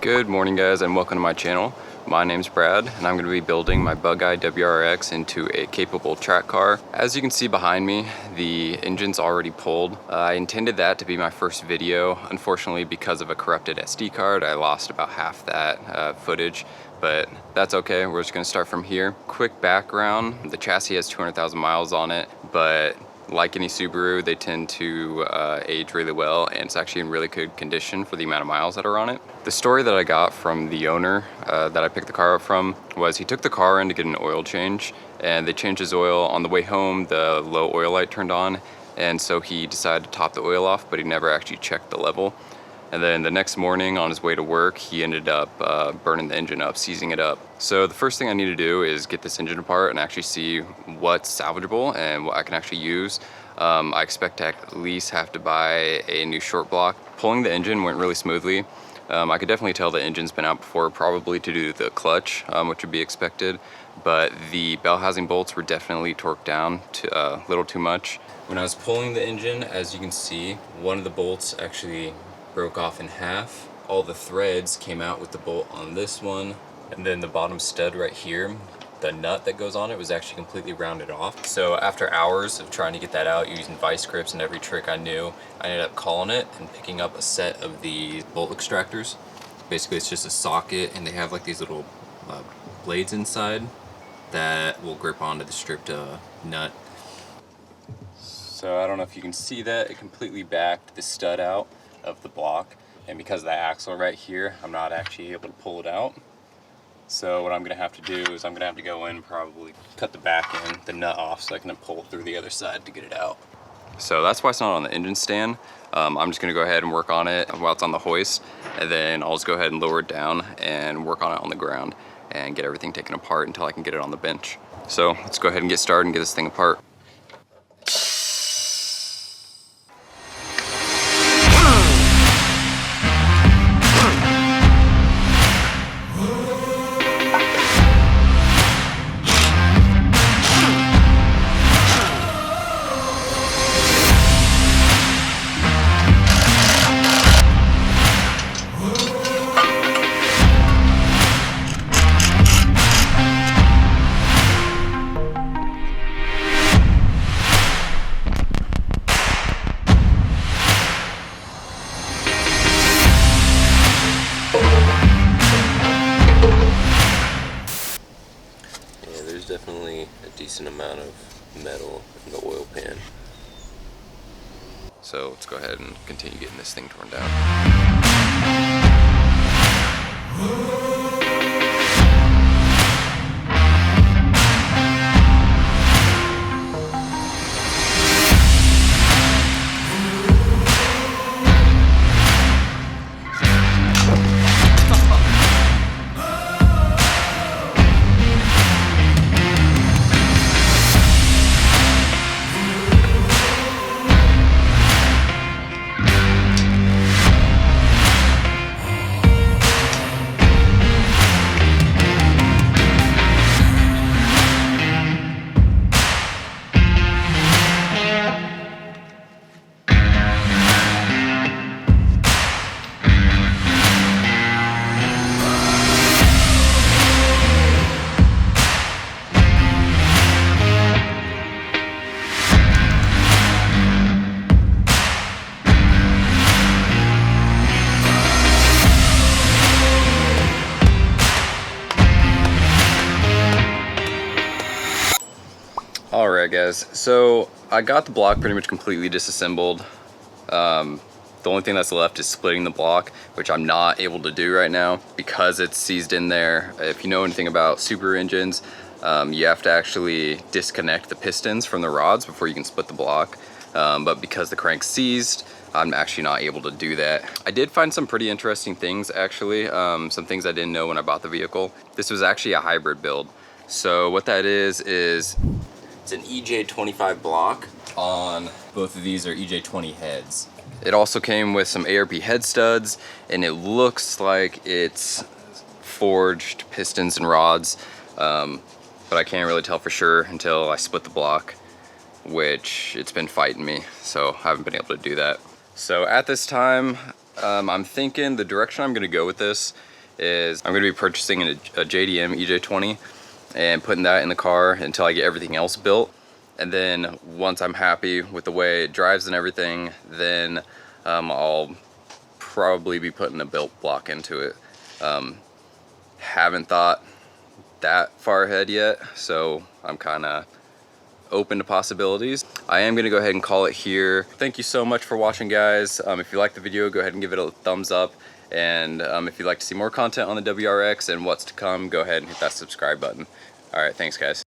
Good morning guys and welcome to my channel. My name's Brad and I'm going to be building my bug-eye WRX into a capable track car. As you can see behind me, the engine's already pulled. I intended that to be my first video. Unfortunately, because of a corrupted SD card, I lost about half that footage, but that's okay. We're just going to start from here. Quick background, the chassis has 200,000 miles on it, but like any Subaru, they tend to age really well, and it's actually in really good condition for the amount of miles that are on it. The story that I got from the owner that I picked the car up from was he took the car in to get an oil change, and they changed his oil. On the way home, the low oil light turned on, and so he decided to top the oil off, but he never actually checked the level. And then the next morning on his way to work, he ended up burning the engine up, seizing it up. So the first thing I need to do is get this engine apart and actually see what's salvageable and what I can actually use. I expect to at least have to buy a new short block. Pulling the engine went really smoothly. I could definitely tell the engine's been out before, probably to do the clutch, which would be expected. But the bell housing bolts were definitely torqued down to a little too much. When I was pulling the engine, as you can see, one of the bolts actually broke off in half. All the threads came out with the bolt on this one, and then the bottom stud right here, the nut that goes on it was actually completely rounded off. So after hours of trying to get that out using vice grips and every trick I knew, I ended up calling it and picking up a set of the bolt extractors. Basically it's just a socket, and they have like these little blades inside that will grip onto the stripped nut. So I don't know if you can see that, it completely backed the stud out of the block, and because of the axle right here, I'm not actually able to pull it out. So what I'm gonna have to do is I'm gonna have to go in, probably cut the back end, the nut off, so I can pull it through the other side to get it out. So that's why it's not on the engine stand. I'm just gonna go ahead and work on it while it's on the hoist, and then I'll just go ahead and lower it down and work on it on the ground and get everything taken apart until I can get it on the bench. So let's go ahead and get started and get this thing apart. Definitely a decent amount of metal in the oil pan. So let's go ahead and continue getting this thing torn down. Alright guys, so I got the block pretty much completely disassembled. The only thing that's left is splitting the block, which I'm not able to do right now because it's seized in there. If you know anything about Subaru engines, you have to actually disconnect the pistons from the rods before you can split the block. But because the crank's seized, I'm actually not able to do that. I did find some pretty interesting things actually, some things I didn't know when I bought the vehicle. This was actually a hybrid build. So what that is it's an EJ20 block. On both of these are EJ20 heads. It also came with some ARP head studs, and it looks like it's forged pistons and rods, but I can't really tell for sure until I split the block, which it's been fighting me, so I haven't been able to do that. So at this time, I'm thinking the direction I'm gonna go with this is I'm gonna be purchasing a JDM EJ20 and putting that in the car until I get everything else built. And then once I'm happy with the way it drives and everything, then I'll probably be putting a built block into it. Haven't thought that far ahead yet, so I'm kind of open to possibilities. I am gonna go ahead and call it here. Thank you so much for watching, guys. If you liked the video, go ahead and give it a thumbs up. And if you'd like to see more content on the WRX and what's to come, go ahead and hit that subscribe button. All right, thanks, guys.